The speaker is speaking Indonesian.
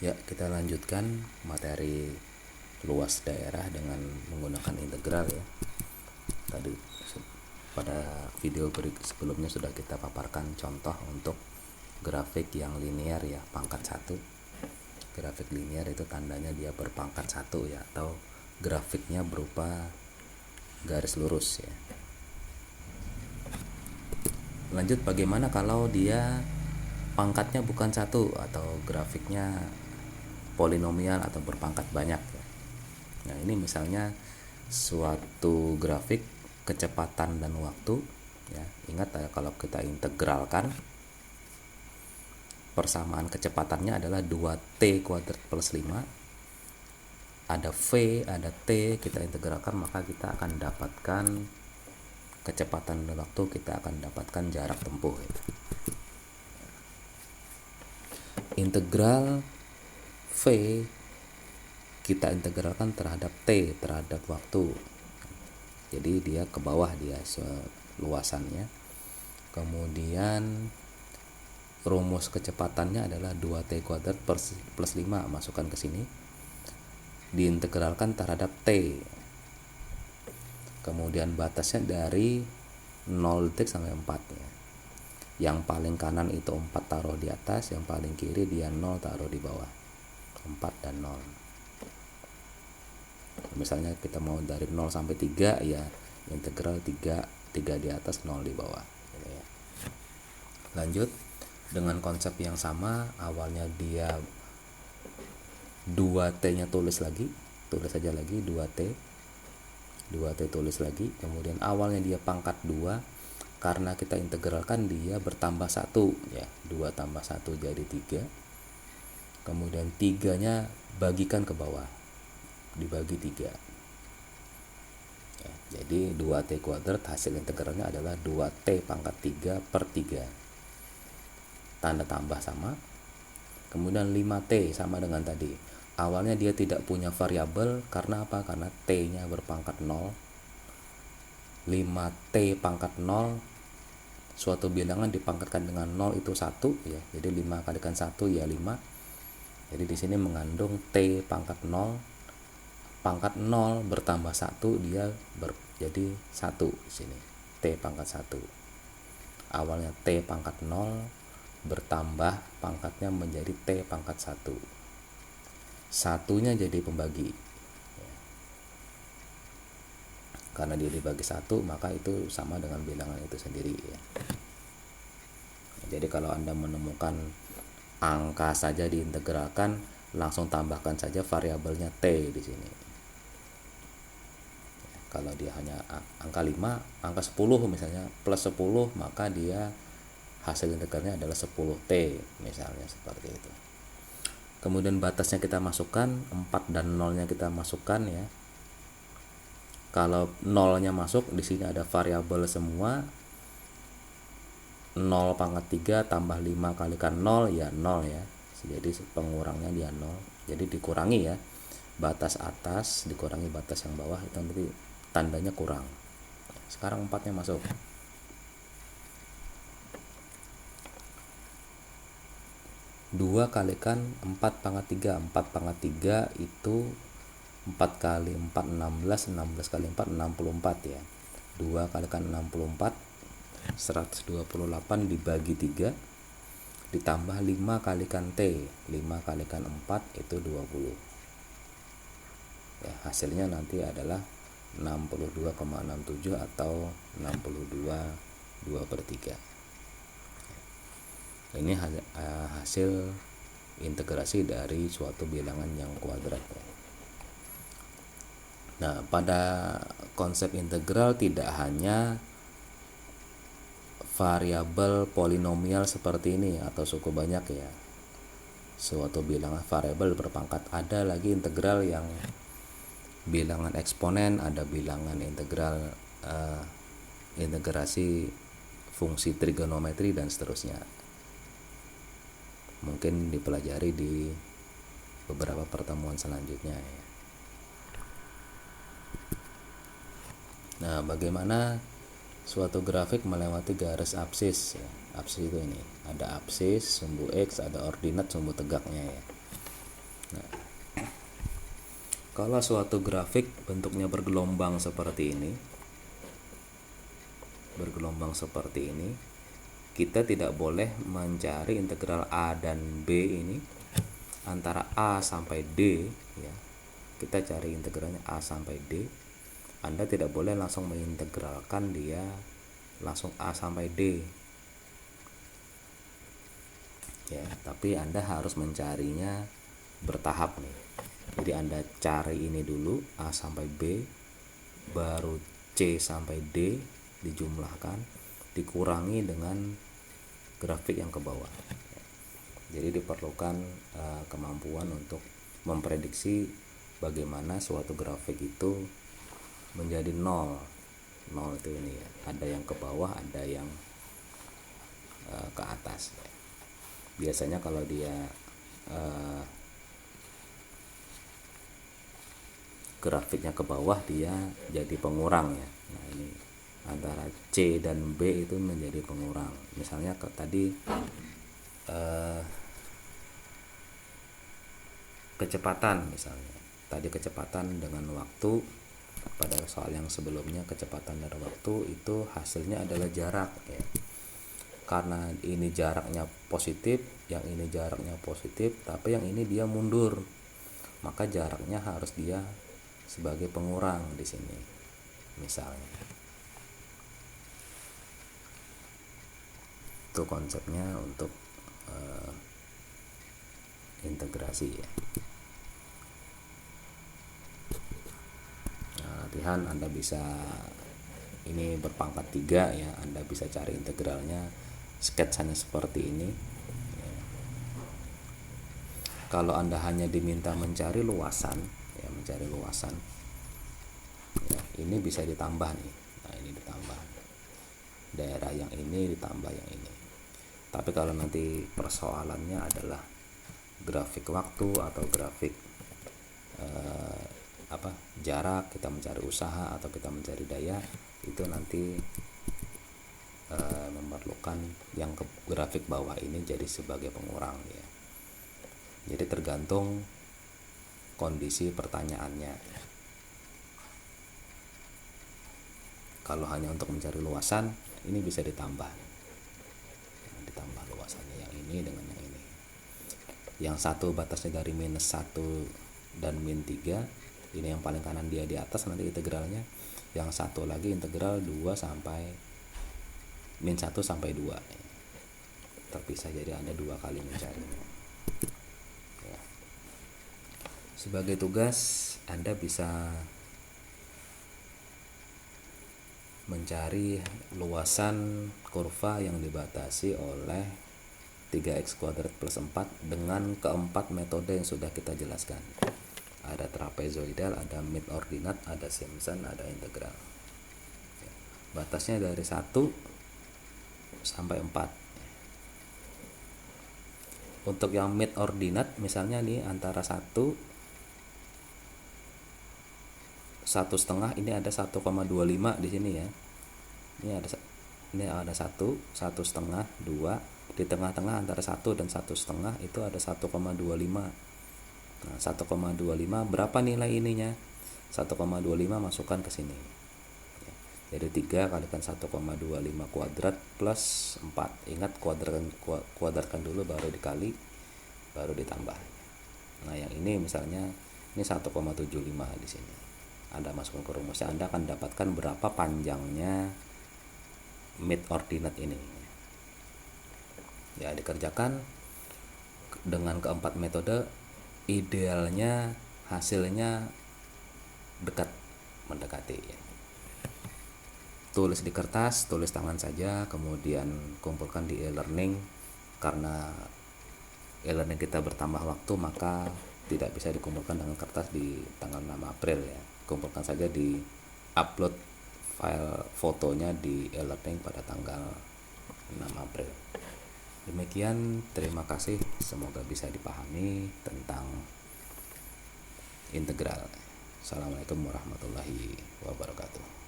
Ya, kita lanjutkan materi luas daerah dengan menggunakan integral ya. Tadi pada video sebelumnya sudah kita paparkan contoh untuk grafik yang linear ya, pangkat 1. Grafik linear itu tandanya dia berpangkat 1 ya, atau grafiknya berupa garis lurus ya. Lanjut, bagaimana kalau dia pangkatnya bukan 1 atau grafiknya polinomial atau berpangkat banyak ya. Nah, ini misalnya suatu grafik kecepatan dan waktu ya. Ingat ya, kalau kita integralkan, persamaan kecepatannya adalah 2t kuadrat plus 5. Ada v, ada t, kita integralkan maka kita akan dapatkan kecepatan dan waktu, kita akan dapatkan jarak tempuh ya. Integral v kita integralkan terhadap t, terhadap waktu. Jadi dia ke bawah, dia luasannya. Kemudian rumus kecepatannya adalah 2t kuadrat plus 5, masukkan ke sini. Diintegralkan terhadap t. Kemudian batasnya dari 0 detik sampai 4 ya. Yang paling kanan itu 4 taruh di atas, yang paling kiri dia 0 taruh di bawah. 4 dan 0. Misalnya kita mau dari 0 sampai 3 ya, integral 3 di atas, 0 di bawah gitu ya. Lanjut dengan konsep yang sama, awalnya dia 2t nya tulis saja lagi 2t tulis lagi. Kemudian awalnya dia pangkat 2, karena kita integralkan dia bertambah 1 ya, 2 tambah 1 jadi 3. Kemudian 3 nya bagikan ke bawah, dibagi 3 ya, jadi 2t kuadrat hasil integralnya adalah 2t pangkat 3 per 3, tanda tambah sama. Kemudian 5t sama dengan tadi, awalnya dia tidak punya variabel, karena apa? Karena t nya berpangkat 0. 5t pangkat 0, suatu bilangan dipangkatkan dengan 0 itu 1 ya, jadi 5 kalikan 1 ya 5. Jadi di sini mengandung t pangkat 0, pangkat 0 bertambah 1 dia jadi 1 di sini. T pangkat 1. Awalnya t pangkat 0 bertambah pangkatnya menjadi t pangkat 1. Satunya jadi pembagi. Karena dia dibagi 1, maka itu sama dengan bilangan itu sendiri ya. Jadi kalau Anda menemukan angka saja diintegralkan, langsung tambahkan saja variabelnya t di sini. Kalau dia hanya angka 5, angka 10 misalnya plus 10, maka dia hasil integralnya adalah 10t misalnya, seperti itu. Kemudian batasnya kita masukkan, 4 dan 0 nya kita masukkan ya. Kalau 0 nya masuk, di sini ada variabel semua. 0 pangkat 3 tambah 5 kalikan 0 ya 0 ya. Jadi pengurangnya dia 0. Jadi dikurangi ya. Batas atas dikurangi batas yang bawah, itu nanti tandanya kurang. Sekarang 4 nya masuk. 2 kalikan 4 pangkat 3. 4 pangkat 3 itu 4 kali 4 16, 16 kali 4 64 ya. 2 kalikan 64, 128 dibagi 3 ditambah 5 kalikan t, 5 kalikan 4 itu 20 ya. Hasilnya nanti adalah 62,67 atau 62/2/3. Ini hasil integrasi dari suatu bilangan yang kuadrat ya. Nah, pada konsep integral tidak hanya variabel polinomial seperti ini atau suku banyak ya, suatu bilangan variabel berpangkat, ada lagi integral yang bilangan eksponen, ada bilangan integral integrasi fungsi trigonometri dan seterusnya. Mungkin dipelajari di beberapa pertemuan selanjutnya ya. Nah, bagaimana suatu grafik melewati garis absis ya. Absis itu ini, ada absis, sumbu X, ada ordinat, sumbu tegaknya ya. Nah, kalau suatu grafik bentuknya bergelombang seperti ini, kita tidak boleh mencari integral A dan B ini antara A sampai D ya. Kita cari integralnya A sampai D. Anda tidak boleh langsung mengintegralkan dia langsung A sampai D ya, tapi Anda harus mencarinya bertahap nih. Jadi Anda cari ini dulu A sampai B, baru C sampai D dijumlahkan, dikurangi dengan grafik yang ke bawah. Jadi diperlukan kemampuan untuk memprediksi bagaimana suatu grafik itu menjadi nol itu ini ya. Ada yang ke bawah, ada yang ke atas ya. Biasanya kalau dia grafiknya ke bawah, dia jadi pengurang ya. Nah ini antara C dan B itu menjadi pengurang. Misalnya tadi kecepatan misalnya. Tadi kecepatan dengan waktu, pada soal yang sebelumnya kecepatan dan waktu itu hasilnya adalah jarak ya. Karena ini jaraknya positif, yang ini jaraknya positif, tapi yang ini dia mundur, maka jaraknya harus dia sebagai pengurang di sini misalnya. Itu konsepnya untuk integrasi ya. Nah, latihan Anda bisa, ini berpangkat 3 ya, Anda bisa cari integralnya, sketsanya seperti ini ya. Kalau Anda hanya diminta mencari luasan ya, ya, ini bisa ditambah nih. Nah ini ditambah daerah yang ini, ditambah yang ini. Tapi kalau nanti persoalannya adalah grafik waktu atau grafik jarak, kita mencari usaha atau kita mencari daya, itu nanti memerlukan yang ke grafik bawah ini jadi sebagai pengurang ya. Jadi tergantung kondisi pertanyaannya. Kalau hanya untuk mencari luasan, ini bisa ditambah luasannya yang ini dengan yang ini. Yang satu batasnya dari -1 dan -3, ini yang paling kanan dia di atas nanti integralnya. Yang satu lagi integral 2 sampai -1 sampai 2 terpisah, jadi Anda 2 kali mencarinya ya. Sebagai tugas Anda bisa mencari luasan kurva yang dibatasi oleh 3x² plus 4 dengan keempat metode yang sudah kita jelaskan. Ada trapezoidal, ada mid ordinat, ada Simpson, ada integral. Batasnya dari 1 sampai 4. Untuk yang mid ordinat misalnya nih antara 1 1,5, ini ada 1,25 di sini ya. Ini ada 1, 1,5, 2, di tengah-tengah antara 1 dan 1,5 itu ada 1,25. Nah, 1,25 berapa nilai ininya? 1,25 masukkan ke sini. Jadi 3 kalikan 1,25 kuadrat plus 4. Ingat kuadratkan dulu baru dikali, baru ditambah. Nah, yang ini misalnya ini 1,75 di sini. Anda masukkan ke rumusnya, Anda akan dapatkan berapa panjangnya mid ordinate ini. Ya, dikerjakan dengan keempat metode, idealnya hasilnya mendekati ya. Tulis di kertas, tulis tangan saja, kemudian kumpulkan di e-learning. Karena e-learning kita bertambah waktu, maka tidak bisa dikumpulkan dengan kertas di tanggal 6 April ya. Kumpulkan saja, di upload file fotonya di e-learning pada tanggal 6 April. Demikian, terima kasih, semoga bisa dipahami tentang integral. Assalamualaikum warahmatullahi wabarakatuh.